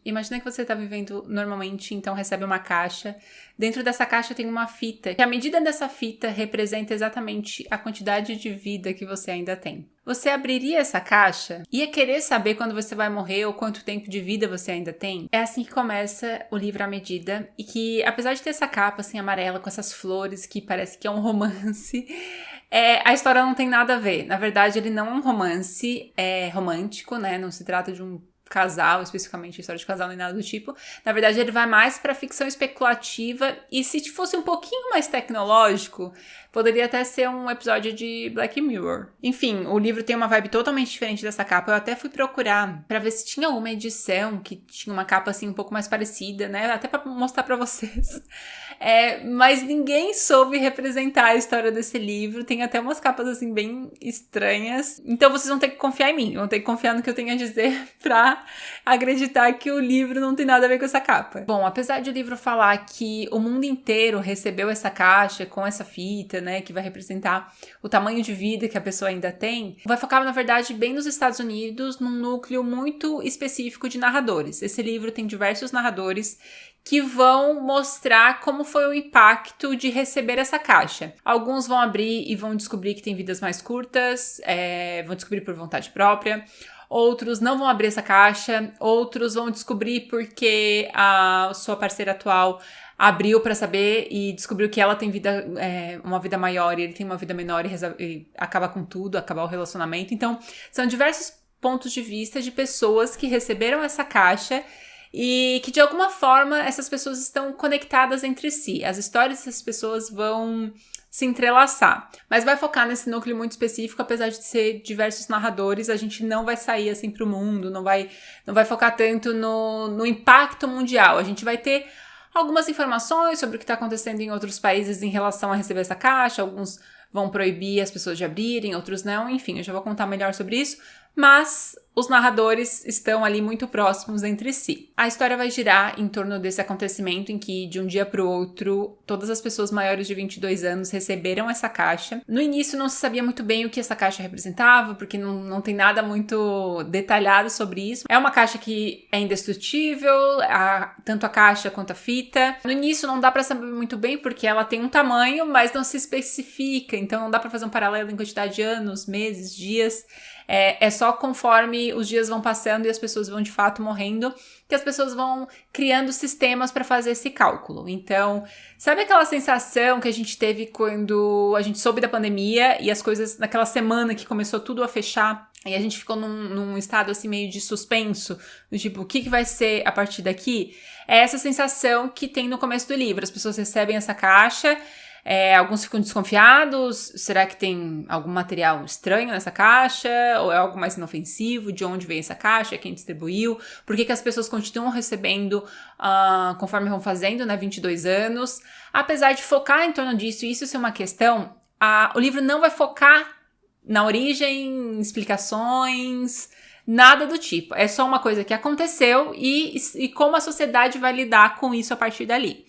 Imagina que você tá vivendo normalmente, então recebe uma caixa. Dentro dessa caixa tem uma fita, que a medida dessa fita representa exatamente a quantidade de vida que você ainda tem. Você abriria essa caixa? Ia querer saber quando você vai morrer ou quanto tempo de vida você ainda tem? É assim que começa o livro à medida, e que, apesar de ter essa capa assim amarela com essas flores que parece que é um romance, a história não tem nada a ver. Na verdade, ele não é um romance romântico, né? Não se trata de um casal, especificamente história de casal nem nada do tipo. Na verdade, ele vai mais pra ficção especulativa, e se fosse um pouquinho mais tecnológico, poderia até ser um episódio de Black Mirror. Enfim, o livro tem uma vibe totalmente diferente dessa capa. Eu até fui procurar pra ver se tinha uma edição que tinha uma capa assim um pouco mais parecida, né? Até pra mostrar pra vocês. Mas ninguém soube representar a história desse livro. Tem até umas capas assim bem estranhas. Então vocês vão ter que confiar em mim, vão ter que confiar no que eu tenho a dizer pra acreditar que o livro não tem nada a ver com essa capa. Bom, apesar de o livro falar que o mundo inteiro recebeu essa caixa com essa fita, né, que vai representar o tamanho de vida que a pessoa ainda tem, vai focar, na verdade, bem nos Estados Unidos, num núcleo muito específico de narradores. Esse livro tem diversos narradores que vão mostrar como foi o impacto de receber essa caixa. Alguns vão abrir e vão descobrir que tem vidas mais curtas, vão descobrir por vontade própria. Outros não vão abrir essa caixa, outros vão descobrir porque a sua parceira atual abriu pra saber e descobriu que ela tem uma vida maior e ele tem uma vida menor e acaba com tudo, acabar o relacionamento. Então, são diversos pontos de vista de pessoas que receberam essa caixa e que, de alguma forma, essas pessoas estão conectadas entre si. As histórias dessas pessoas vão se entrelaçar. Mas vai focar nesse núcleo muito específico, apesar de ser diversos narradores, a gente não vai sair assim pro mundo, não vai focar tanto no impacto mundial. A gente vai ter algumas informações sobre o que está acontecendo em outros países em relação a receber essa caixa. Alguns vão proibir as pessoas de abrirem, outros não. Enfim, eu já vou contar melhor sobre isso. Mas os narradores estão ali muito próximos entre si. A história vai girar em torno desse acontecimento em que, de um dia para o outro, todas as pessoas maiores de 22 anos receberam essa caixa. No início não se sabia muito bem o que essa caixa representava, porque não tem nada muito detalhado sobre isso. É uma caixa que é indestrutível, tanto a caixa quanto a fita. No início não dá para saber muito bem, porque ela tem um tamanho, mas não se especifica, então não dá para fazer um paralelo em quantidade de anos, meses, dias. É só conforme os dias vão passando e as pessoas vão de fato morrendo que as pessoas vão criando sistemas para fazer esse cálculo. Então, sabe aquela sensação que a gente teve quando a gente soube da pandemia e as coisas naquela semana que começou tudo a fechar e a gente ficou num estado assim meio de suspenso, do tipo, o que vai ser a partir daqui? É essa sensação que tem no começo do livro. As pessoas recebem essa caixa, alguns ficam desconfiados, será que tem algum material estranho nessa caixa? Ou é algo mais inofensivo? De onde veio essa caixa? Quem distribuiu? Por que as pessoas continuam recebendo conforme vão fazendo, né, 22 anos? Apesar de focar em torno disso, e isso ser uma questão, o livro não vai focar na origem, explicações, nada do tipo. É só uma coisa que aconteceu e como a sociedade vai lidar com isso a partir dali.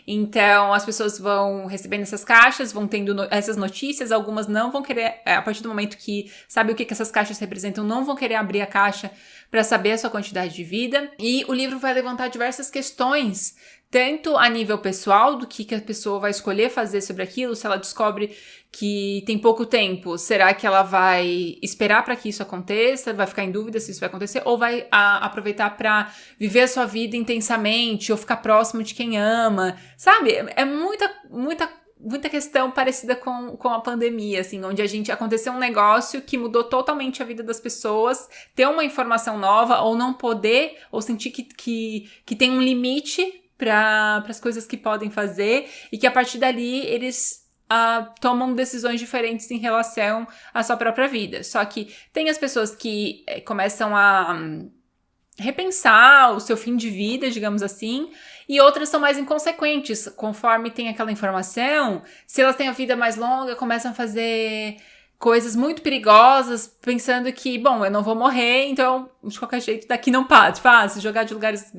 Então, as pessoas vão recebendo essas caixas, vão tendo essas notícias, algumas não vão querer, a partir do momento que sabe o que essas caixas representam, não vão querer abrir a caixa para saber a sua quantidade de vida. E o livro vai levantar diversas questões, tanto a nível pessoal, do que a pessoa vai escolher fazer sobre aquilo, se ela descobre que tem pouco tempo, será que ela vai esperar para que isso aconteça, vai ficar em dúvida se isso vai acontecer, ou vai aproveitar para viver a sua vida intensamente, ou ficar próximo de quem ama, sabe? É muita questão parecida com a pandemia, assim, onde aconteceu um negócio que mudou totalmente a vida das pessoas, ter uma informação nova, ou não poder, ou sentir que tem um limite para as coisas que podem fazer, e que a partir dali eles tomam decisões diferentes em relação à sua própria vida. Só que tem as pessoas que começam a repensar o seu fim de vida, digamos assim, e outras são mais inconsequentes. Conforme tem aquela informação, se elas têm a vida mais longa, começam a fazer coisas muito perigosas, pensando que, bom, eu não vou morrer, então, de qualquer jeito, daqui não para. Tipo, se jogar de lugares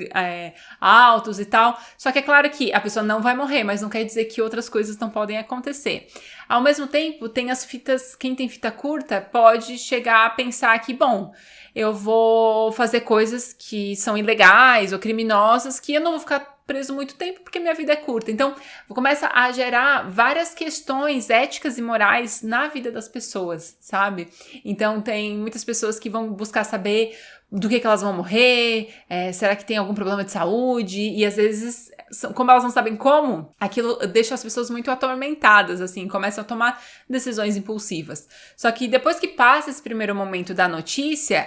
altos e tal. Só que é claro que a pessoa não vai morrer, mas não quer dizer que outras coisas não podem acontecer. Ao mesmo tempo, tem as fitas, quem tem fita curta pode chegar a pensar que, bom, eu vou fazer coisas que são ilegais ou criminosas que eu não vou ficar preso muito tempo porque minha vida é curta. Então, começa a gerar várias questões éticas e morais na vida das pessoas, sabe? Então, tem muitas pessoas que vão buscar saber do que elas vão morrer, será que tem algum problema de saúde? E às vezes, como elas não sabem como, aquilo deixa as pessoas muito atormentadas, assim, começam a tomar decisões impulsivas. Só que depois que passa esse primeiro momento da notícia,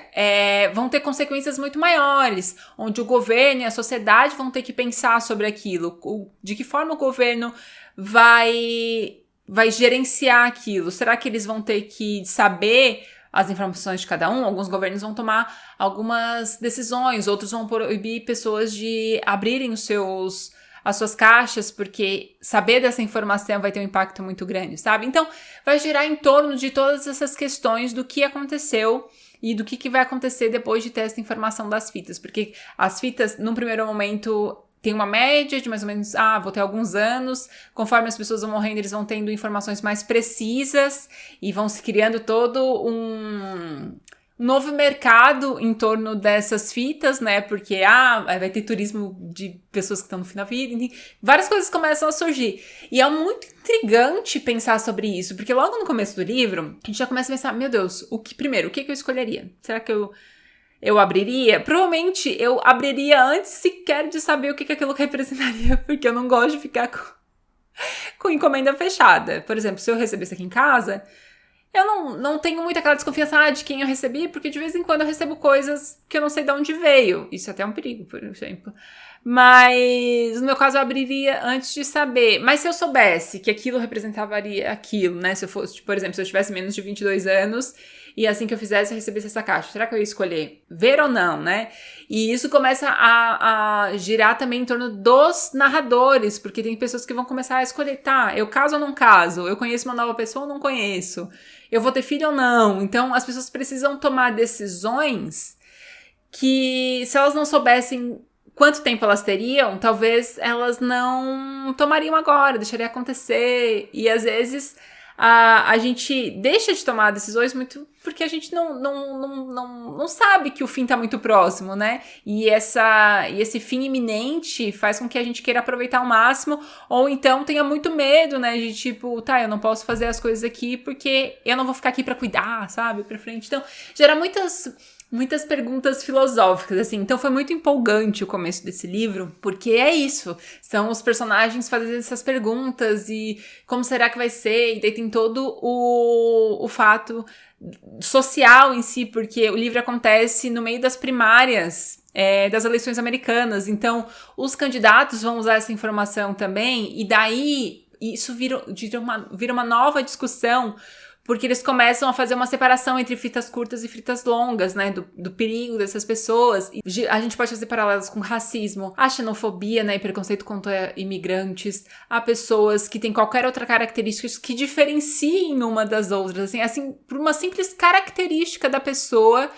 vão ter consequências muito maiores, onde o governo e a sociedade vão ter que pensar sobre aquilo, de que forma o governo vai gerenciar aquilo. Será que eles vão ter que saber as informações de cada um? Alguns governos vão tomar algumas decisões, outros vão proibir pessoas de abrirem as suas caixas, porque saber dessa informação vai ter um impacto muito grande, sabe? Então, vai girar em torno de todas essas questões do que aconteceu e do que vai acontecer depois de ter essa informação das fitas, porque as fitas, num primeiro momento, tem uma média de mais ou menos, vou ter alguns anos, conforme as pessoas vão morrendo, eles vão tendo informações mais precisas e vão se criando todo um novo mercado em torno dessas fitas, né, porque vai ter turismo de pessoas que estão no fim da vida, enfim, várias coisas começam a surgir. E é muito intrigante pensar sobre isso, porque logo no começo do livro, a gente já começa a pensar, meu Deus, o que eu escolheria? Será que eu abriria? Provavelmente eu abriria antes sequer de saber o que aquilo representaria, porque eu não gosto de ficar com encomenda fechada. Por exemplo, se eu recebesse aqui em casa, eu não tenho muita aquela desconfiança de quem eu recebi, porque de vez em quando eu recebo coisas que eu não sei de onde veio. Isso é até um perigo, por exemplo. Mas, no meu caso, eu abriria antes de saber. Mas se eu soubesse que aquilo representaria aquilo, né? Se eu fosse, por exemplo, se eu tivesse menos de 22 anos e assim que eu fizesse, eu recebesse essa caixa, será que eu ia escolher ver ou não, né? E isso começa a girar também em torno dos narradores, porque tem pessoas que vão começar a escolher, eu caso ou não caso? Eu conheço uma nova pessoa ou não conheço? Eu vou ter filho ou não? Então, as pessoas precisam tomar decisões que, se elas não soubessem quanto tempo elas teriam, talvez elas não tomariam agora, deixaria acontecer. E às vezes a gente deixa de tomar decisões muito porque a gente não sabe que o fim tá muito próximo, né? E esse fim iminente faz com que a gente queira aproveitar ao máximo, ou então tenha muito medo, né? De tipo, eu não posso fazer as coisas aqui porque eu não vou ficar aqui pra cuidar, sabe? Pra frente. Então, gera muitas perguntas filosóficas, assim. Então foi muito empolgante o começo desse livro, porque é isso. São os personagens fazendo essas perguntas e como será que vai ser? E daí tem todo o fato social em si, porque o livro acontece no meio das primárias das eleições americanas. Então, os candidatos vão usar essa informação também, e daí isso vira uma nova discussão, porque eles começam a fazer uma separação entre fitas curtas e fitas longas, né, do perigo dessas pessoas. E a gente pode fazer paralelos com racismo, a xenofobia, né, e preconceito contra imigrantes, a pessoas que têm qualquer outra característica que diferenciem uma das outras, assim, por uma simples característica da pessoa,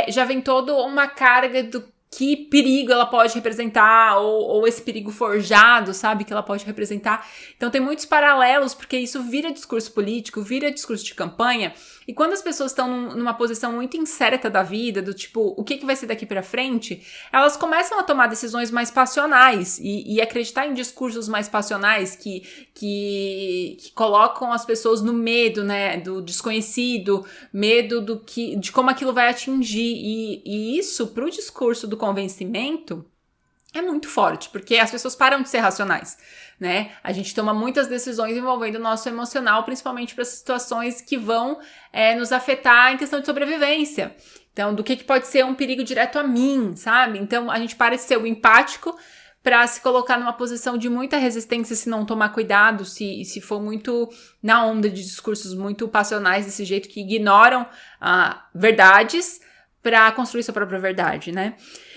já vem toda uma carga do que perigo ela pode representar, ou esse perigo forjado, sabe, que ela pode representar. Então tem muitos paralelos, porque isso vira discurso político, vira discurso de campanha, e quando as pessoas estão numa posição muito incerta da vida, do tipo, o que vai ser daqui pra frente, elas começam a tomar decisões mais passionais, e acreditar em discursos mais passionais que colocam as pessoas no medo, né, do desconhecido, medo de como aquilo vai atingir, e isso, pro discurso do convencimento, é muito forte, porque as pessoas param de ser racionais, né? A gente toma muitas decisões envolvendo o nosso emocional, principalmente para situações que vão nos afetar em questão de sobrevivência. Então, do que pode ser um perigo direto a mim, sabe? Então, a gente para de ser o empático para se colocar numa posição de muita resistência se não tomar cuidado, se for muito na onda de discursos muito passionais desse jeito, que ignoram verdades para construir sua própria verdade, né?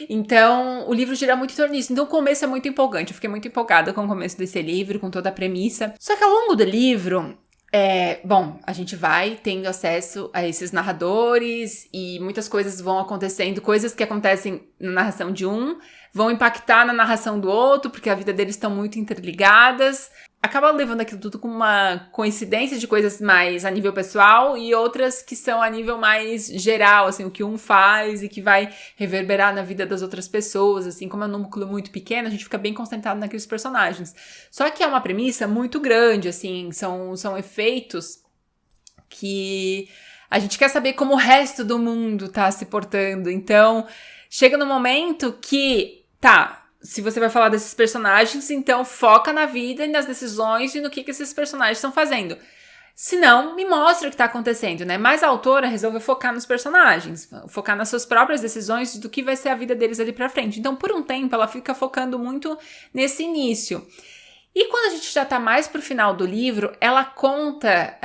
Então, o livro gira muito em torno disso. Então, o começo é muito empolgante. Eu fiquei muito empolgada com o começo desse livro, com toda a premissa. Só que ao longo do livro, a gente vai tendo acesso a esses narradores e muitas coisas vão acontecendo, coisas que acontecem na narração de um, vão impactar na narração do outro, porque a vida deles estão muito interligadas. Acaba levando aquilo tudo com uma coincidência de coisas mais a nível pessoal e outras que são a nível mais geral, assim, o que um faz e que vai reverberar na vida das outras pessoas, assim, como é um núcleo muito pequeno, a gente fica bem concentrado naqueles personagens. Só que é uma premissa muito grande, assim, são efeitos que a gente quer saber como o resto do mundo tá se portando. Então, chega no momento que, se você vai falar desses personagens, então foca na vida e nas decisões e no que esses personagens estão fazendo. Se não, me mostra o que está acontecendo, né? Mas a autora resolveu focar nos personagens, focar nas suas próprias decisões do que vai ser a vida deles ali pra frente. Então, por um tempo, ela fica focando muito nesse início. E quando a gente já tá mais pro final do livro, ela conta,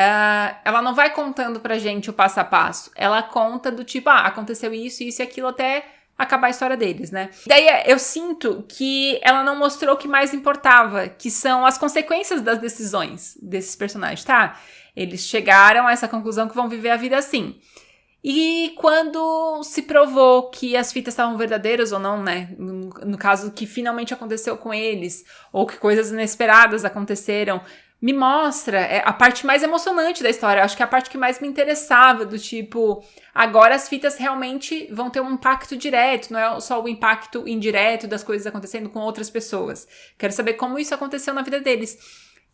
ela não vai contando pra gente o passo a passo, ela conta do tipo, aconteceu isso e aquilo até acabar a história deles, né? Daí eu sinto que ela não mostrou o que mais importava, que são as consequências das decisões desses personagens, tá? Eles chegaram a essa conclusão que vão viver a vida assim. E quando se provou que as fitas estavam verdadeiras ou não, né? No caso que finalmente aconteceu com eles, ou que coisas inesperadas aconteceram, me mostra a parte mais emocionante da história. Eu acho que é a parte que mais me interessava, do tipo, agora as fitas realmente vão ter um impacto direto, não é só o impacto indireto das coisas acontecendo com outras pessoas. Quero saber como isso aconteceu na vida deles.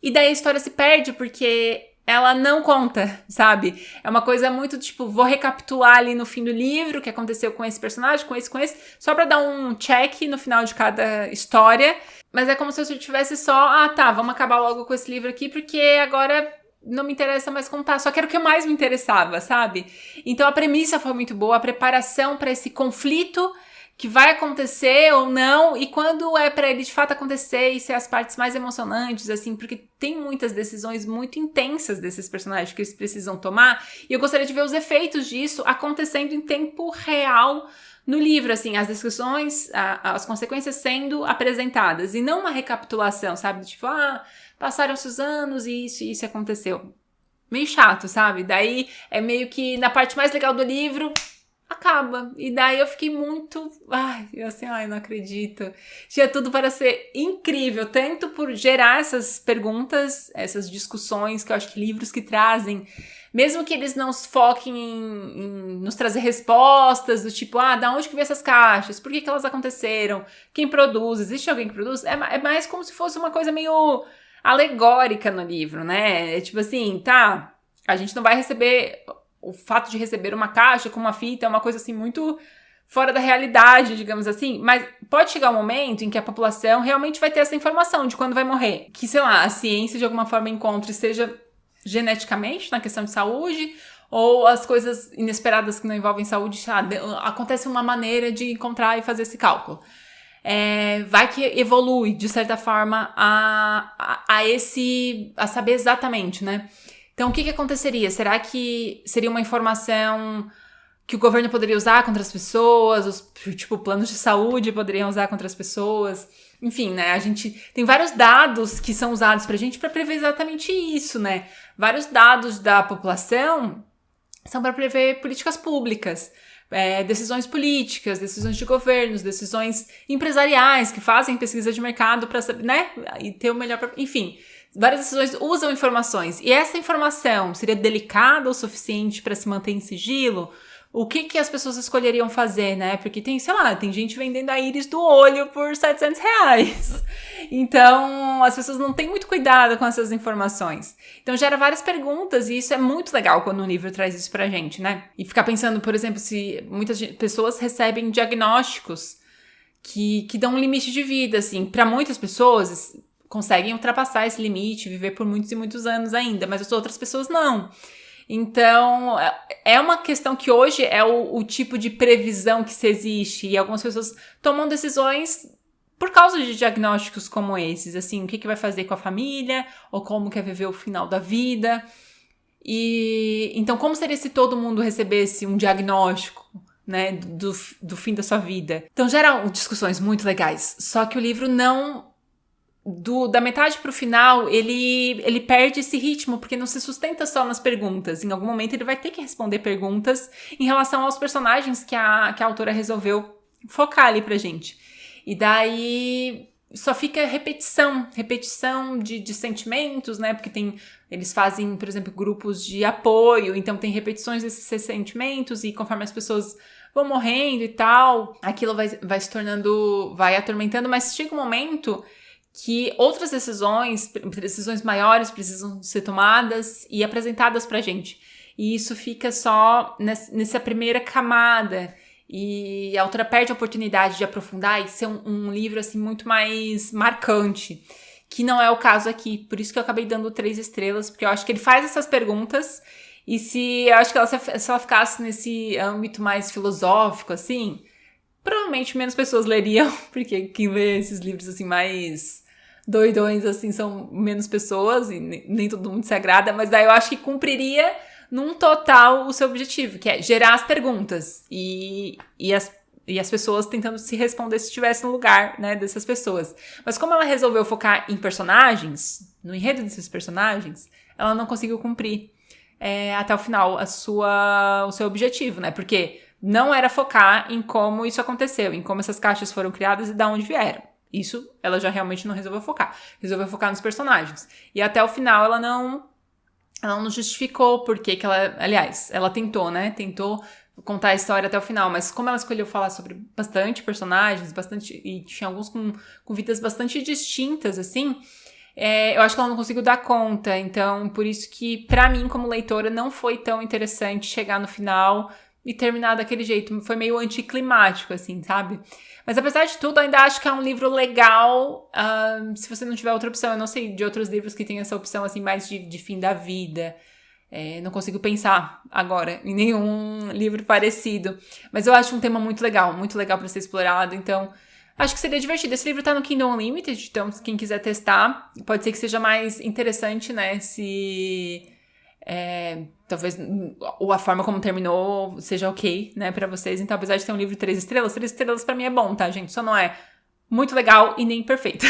E daí a história se perde, porque ela não conta, sabe? É uma coisa muito, tipo, vou recapitular ali no fim do livro o que aconteceu com esse personagem, com esse, só pra dar um check no final de cada história. Mas é como se eu tivesse só, vamos acabar logo com esse livro aqui, porque agora não me interessa mais contar, só quero o que mais me interessava, sabe? Então a premissa foi muito boa, a preparação pra esse conflito que vai acontecer ou não, e quando é pra ele de fato acontecer e ser as partes mais emocionantes, assim, porque tem muitas decisões muito intensas desses personagens que eles precisam tomar, e eu gostaria de ver os efeitos disso acontecendo em tempo real no livro, assim, as discussões, as consequências sendo apresentadas, e não uma recapitulação, sabe? Tipo, passaram-se os anos e isso aconteceu. Meio chato, sabe? Daí é meio que na parte mais legal do livro acaba. E daí eu fiquei muito... não acredito. Tinha tudo para ser incrível, tanto por gerar essas perguntas, essas discussões, que eu acho que livros que trazem, mesmo que eles não foquem em nos trazer respostas, do tipo, da onde que veio essas caixas? Por que elas aconteceram? Quem produz? Existe alguém que produz? É mais como se fosse uma coisa meio alegórica no livro, né? É tipo assim, a gente não vai receber... O fato de receber uma caixa com uma fita é uma coisa assim muito fora da realidade, digamos assim, mas pode chegar um momento em que a população realmente vai ter essa informação de quando vai morrer. Que, sei lá, a ciência de alguma forma encontre, seja geneticamente na questão de saúde, ou as coisas inesperadas que não envolvem saúde, acontece uma maneira de encontrar e fazer esse cálculo. Vai que evolui, de certa forma, a saber exatamente, né? Então, o que aconteceria? Será que seria uma informação que o governo poderia usar contra as pessoas? Planos de saúde poderiam usar contra as pessoas? Enfim, né? A gente tem vários dados que são usados pra gente pra prever exatamente isso, né? Vários dados da população são para prever políticas públicas, decisões políticas, decisões de governos, decisões empresariais que fazem pesquisa de mercado pra saber, né? E ter o melhor... Enfim... Várias decisões usam informações. E essa informação seria delicada o suficiente para se manter em sigilo? O que as pessoas escolheriam fazer, né? Porque tem gente vendendo a íris do olho por R$700. Então, as pessoas não têm muito cuidado com essas informações. Então, gera várias perguntas e isso é muito legal quando o livro traz isso pra gente, né? E ficar pensando, por exemplo, se muitas pessoas recebem diagnósticos que dão um limite de vida, assim. Para muitas pessoas... conseguem ultrapassar esse limite, viver por muitos e muitos anos ainda, mas as outras pessoas não. Então, é uma questão que hoje é o tipo de previsão que se existe, e algumas pessoas tomam decisões por causa de diagnósticos como esses, assim, o que vai fazer com a família, ou como quer viver o final da vida. E então, como seria se todo mundo recebesse um diagnóstico, né, do fim da sua vida? Então, geram discussões muito legais, só que o livro não... da metade pro final, ele perde esse ritmo, porque não se sustenta só nas perguntas. Em algum momento ele vai ter que responder perguntas em relação aos personagens que a autora resolveu focar ali pra gente. E daí só fica repetição de sentimentos, né? Porque eles fazem, por exemplo, grupos de apoio, então tem repetições desses sentimentos e conforme as pessoas vão morrendo e tal, aquilo vai se tornando, vai atormentando, mas chega um momento que outras decisões maiores precisam ser tomadas e apresentadas pra gente. E isso fica só nessa primeira camada. E a autora perde a oportunidade de aprofundar e ser um livro assim muito mais marcante, que não é o caso aqui. Por isso que eu acabei dando 3 estrelas, porque eu acho que ele faz essas perguntas e eu acho que se ela ficasse nesse âmbito mais filosófico, assim, provavelmente menos pessoas leriam, porque quem lê esses livros assim mais doidões assim são menos pessoas e nem todo mundo se agrada, mas daí eu acho que cumpriria num total o seu objetivo, que é gerar as perguntas e as pessoas tentando se responder se estivesse no lugar, né, dessas pessoas. Mas como ela resolveu focar em personagens, no enredo desses personagens, ela não conseguiu cumprir até o final o seu objetivo, né? Porque não era focar em como isso aconteceu, em como essas caixas foram criadas e de onde vieram. Isso ela já realmente não resolveu focar. Resolveu focar nos personagens. E até o final ela não justificou porque que ela... Aliás, ela tentou, né? Tentou contar a história até o final. Mas como ela escolheu falar sobre bastante personagens, e tinha alguns com vidas bastante distintas, assim... eu acho que ela não conseguiu dar conta. Então, por isso que, pra mim, como leitora, não foi tão interessante chegar no final e terminar daquele jeito. Foi meio anticlimático, assim, sabe? Mas apesar de tudo, ainda acho que é um livro legal, se você não tiver outra opção. Eu não sei de outros livros que tem essa opção, assim, mais de fim da vida. Não consigo pensar agora em nenhum livro parecido. Mas eu acho um tema muito legal pra ser explorado. Então, acho que seria divertido. Esse livro tá no Kindle Unlimited, então quem quiser testar, pode ser que seja mais interessante, né? Se... talvez a forma como terminou seja ok, né, pra vocês. Então, apesar de ter um livro de 3 estrelas pra mim é bom, tá, gente? Só não é muito legal e nem perfeito.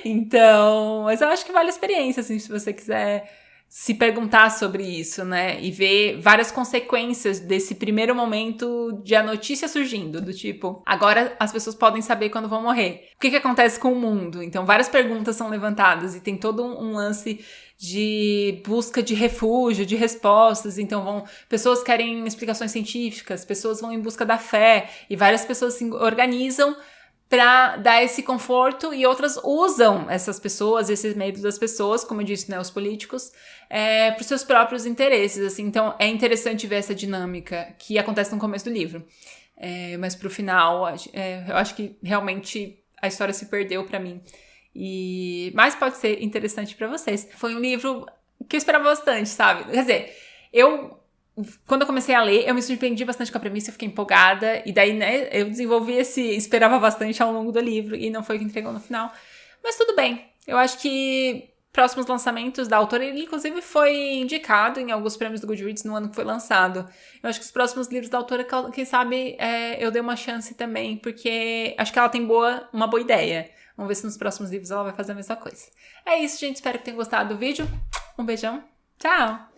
Então, mas eu acho que vale a experiência, assim, se você quiser se perguntar sobre isso, né, e ver várias consequências desse primeiro momento de a notícia surgindo, do tipo, agora as pessoas podem saber quando vão morrer. O que acontece com o mundo? Então, várias perguntas são levantadas e tem todo um lance de busca de refúgio, de respostas. Então, pessoas querem explicações científicas, pessoas vão em busca da fé, e várias pessoas se organizam para dar esse conforto, e outras usam essas pessoas, esses meios das pessoas, como eu disse, né, os políticos, para os seus próprios interesses, assim. Então, é interessante ver essa dinâmica que acontece no começo do livro. Mas pro final, eu acho que realmente a história se perdeu para mim. Mas pode ser interessante para vocês. Foi um livro que eu esperava bastante, sabe? Quer dizer, quando eu comecei a ler, eu me surpreendi bastante com a premissa, eu fiquei empolgada, e daí, né, eu desenvolvi esperava bastante ao longo do livro, e não foi o que entregou no final. Mas tudo bem, eu acho que próximos lançamentos da autora, ele inclusive foi indicado em alguns prêmios do Goodreads no ano que foi lançado. Eu acho que os próximos livros da autora, quem sabe, eu dei uma chance também, porque acho que ela tem uma boa ideia. Vamos ver se nos próximos livros ela vai fazer a mesma coisa. É isso, gente, espero que tenham gostado do vídeo. Um beijão, tchau!